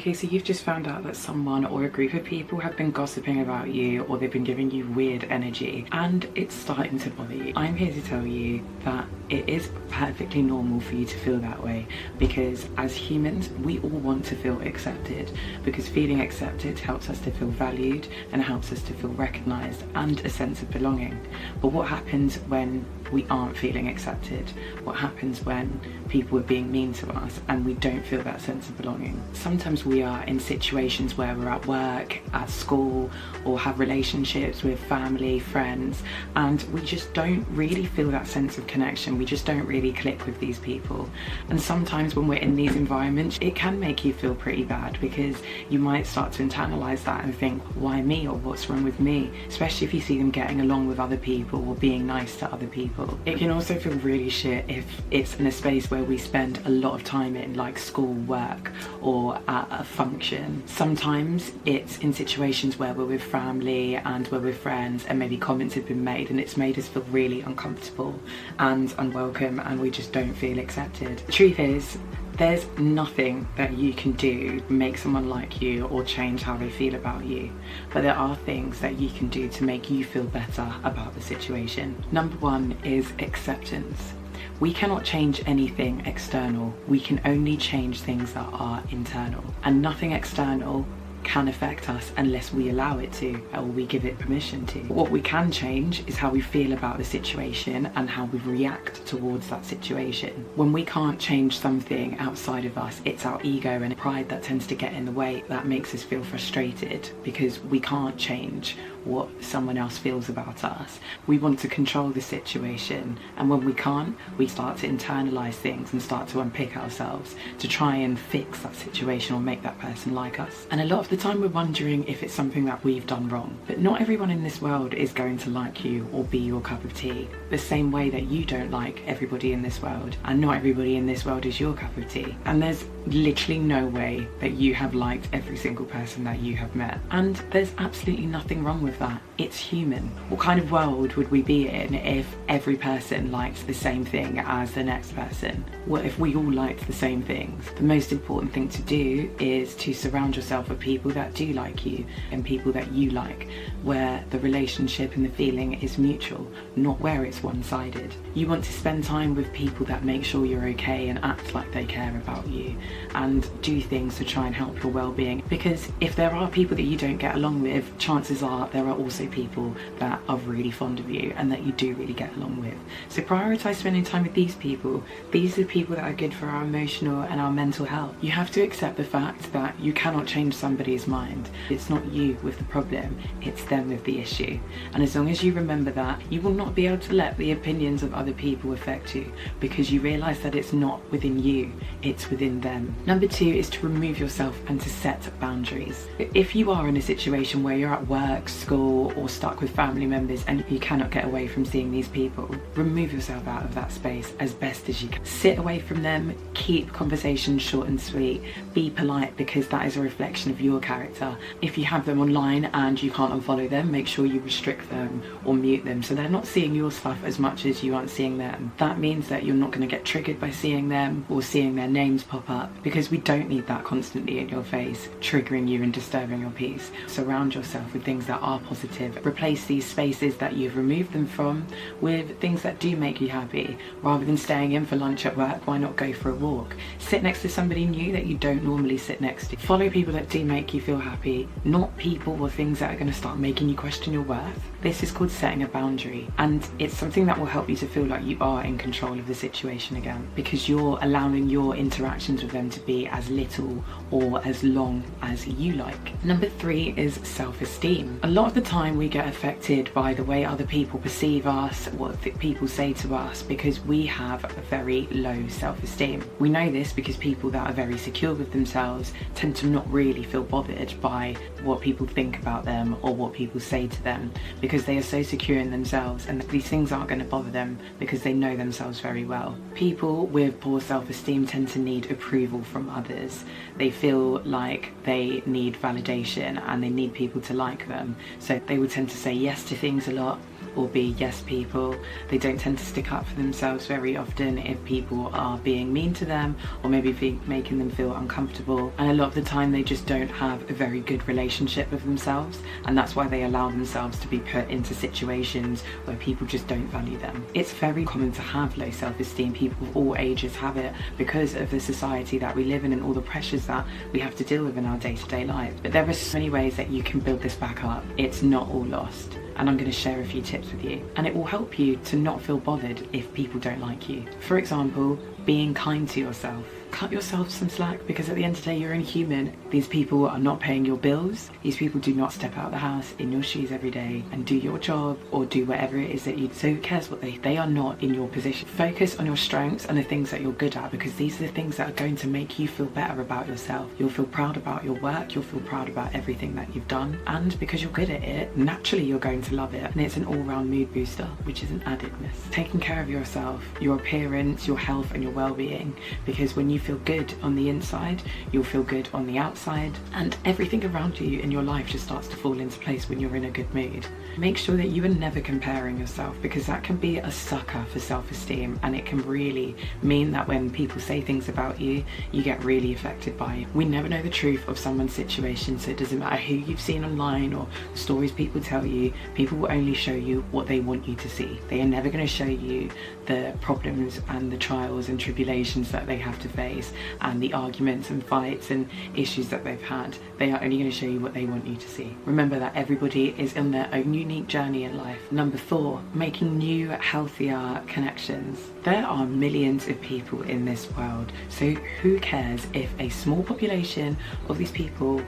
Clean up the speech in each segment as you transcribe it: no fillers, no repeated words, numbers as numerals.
Okay, so you've just found out that someone or a group of people have been gossiping about you, or they've been giving you weird energy, and it's starting to bother you. I'm here to tell you that it is perfectly normal for you to feel that way, because as humans, we all want to feel accepted, because feeling accepted helps us to feel valued and helps us to feel recognized and a sense of belonging. But what happens when we aren't feeling accepted? What happens when people are being mean to us and we don't feel that sense of belonging? Sometimes we are in situations where we're at work, at school, or have relationships with family, friends, and we just don't really feel that sense of connection. We just don't really click with these people. And sometimes when we're in these environments, it can make you feel pretty bad, because you might start to internalize that and think, why me, or what's wrong with me? Especially if you see them getting along with other people or being nice to other people. It can also feel really shit if it's in a space where we spend a lot of time in, like school, work, or at a function. Sometimes it's in situations where we're with family and we're with friends, and maybe comments have been made and it's made us feel really uncomfortable and unwelcome, and we just don't feel accepted. The truth is, there's nothing that you can do to make someone like you or change how they feel about you, but there are things that you can do to make you feel better about the situation. Number one is acceptance. We cannot change anything external. We can only change things that are internal, and nothing external can affect us unless we allow it to, or we give it permission to. What we can change is how we feel about the situation and how we react towards that situation. When we can't change something outside of us, it's our ego and pride that tends to get in the way. That makes us feel frustrated because we can't change what someone else feels about us. We want to control the situation, and when we can't, we start to internalize things and start to unpick ourselves to try and fix that situation or make that person like us. And a lot of the time we're wondering if it's something that we've done wrong. But not everyone in this world is going to like you or be your cup of tea, the same way that you don't like everybody in this world, and not everybody in this world is your cup of tea. And there's literally no way that you have liked every single person that you have met, and there's absolutely nothing wrong with that. It's human. What kind of world would we be in if every person liked the same thing as the next person? What if we all liked the same things? The most important thing to do is to surround yourself with people that do like you and people that you like, where the relationship and the feeling is mutual, not where it's one-sided. You want to spend time with people that make sure you're okay and act like they care about you, and do things to try and help your well-being, because if there are people that you don't get along with, chances are there are also people that are really fond of you and that you do really get along with. So prioritize spending time with these people. These are people that are good for our emotional and our mental health. You have to accept the fact that you cannot change somebody's mind. It's not you with the problem, it's them with the issue. And as long as you remember that, you will not be able to let the opinions of other people affect you, because you realize that it's not within you, it's within them. Number two is to remove yourself and to set boundaries. If you are in a situation where you're at work, school, or stuck with family members and you cannot get away from seeing these people, remove yourself out of that space as best as you can. Sit away from them, keep conversations short and sweet, be polite, because that is a reflection of your character. If you have them online and you can't unfollow them, make sure you restrict them or mute them so they're not seeing your stuff as much as you aren't seeing them. That means that you're not going to get triggered by seeing them or seeing their names pop up, because we don't need that constantly in your face, triggering you and disturbing your peace. Surround yourself with things that are positive. Replace these spaces that you've removed them from with things that do make you happy. Rather than staying in for lunch at work, why not go for a walk? Sit next to somebody new that you don't normally sit next to. Follow people that do make you feel happy, not people or things that are going to start making you question your worth. This is called setting a boundary, and it's something that will help you to feel like you are in control of the situation again, because you're allowing your interactions with them to be as little or as long as you like. Number three is self-esteem. A lot of the time we get affected by the way other people perceive us, what people say to us, because we have a very low self-esteem. We know this because people that are very secure with themselves tend to not really feel bothered by what people think about them or what people say to them, because they are so secure in themselves, and these things aren't going to bother them because they know themselves very well. People with poor self-esteem tend to need approval from others. They feel like they need validation and they need people to like them, so they will tend to say yes to things a lot, or be yes people. They don't tend to stick up for themselves very often if people are being mean to them or maybe making them feel uncomfortable. And a lot of the time they just don't have a very good relationship with themselves, and that's why they allow themselves to be put into situations where people just don't value them. It's very common to have low self-esteem. People of all ages have it because of the society that we live in and all the pressures that we have to deal with in our day-to-day life. But there are so many ways that you can build this back up. It's not all lost. And I'm going to share a few tips with you, and it will help you to not feel bothered if people don't like you. For example, being kind to yourself. Cut yourself some slack, because at the end of the day you're a human. These people are not paying your bills. These people do not step out of the house in your shoes every day and do your job or do whatever it is that you do. So who cares what they are not in your position. Focus on your strengths and the things that you're good at, because these are the things that are going to make you feel better about yourself. You'll feel proud about your work, you'll feel proud about everything that you've done, and because you're good at it, naturally you're going to love it, and it's an all-round mood booster, which is an addedness. Taking care of yourself, your appearance, your health and your well-being, because when you feel good on the inside, you'll feel good on the outside, and everything around you in your life just starts to fall into place when you're in a good mood. Make sure that you are never comparing yourself, because that can be a sucker for self-esteem, and it can really mean that when people say things about you, you get really affected by it. We never know the truth of someone's situation, so it doesn't matter who you've seen online or stories people tell you. People will only show you what they want you to see. They are never going to show you the problems and the trials and tribulations that they have to face, and the arguments and fights and issues that they've had. They are only going to show you what they want you to see. Remember that everybody is on their own unique journey in life. Number 4, making new, healthier connections. There are millions of people in this world, so who cares if a small population of these people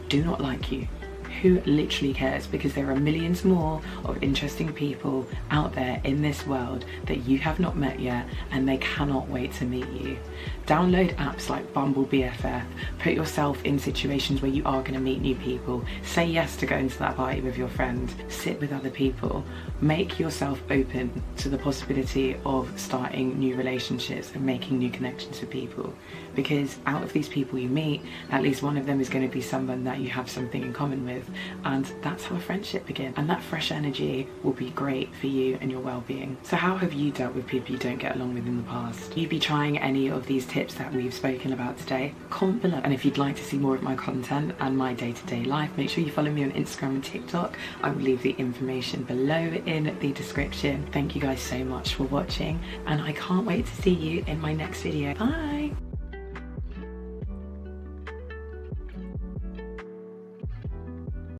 do not like you? Who literally cares? Because there are millions more of interesting people out there in this world that you have not met yet, and they cannot wait to meet you. Download apps like Bumble BFF. Put yourself in situations where you are going to meet new people. Say yes to going to that party with your friend. Sit with other people. Make yourself open to the possibility of starting new relationships and making new connections with people, because out of these people you meet, at least one of them is going to be someone that you have something in common with, and that's how a friendship begins, and that fresh energy will be great for you and your well-being. So how have you dealt with people you don't get along with in the past? Will you be trying any of these tips that we've spoken about today? Comment below, and if you'd like to see more of my content and my day-to-day life, make sure you follow me on Instagram and TikTok. I will leave the information below in the description. Thank you guys so much for watching, and I can't wait to see you in my next video. Bye!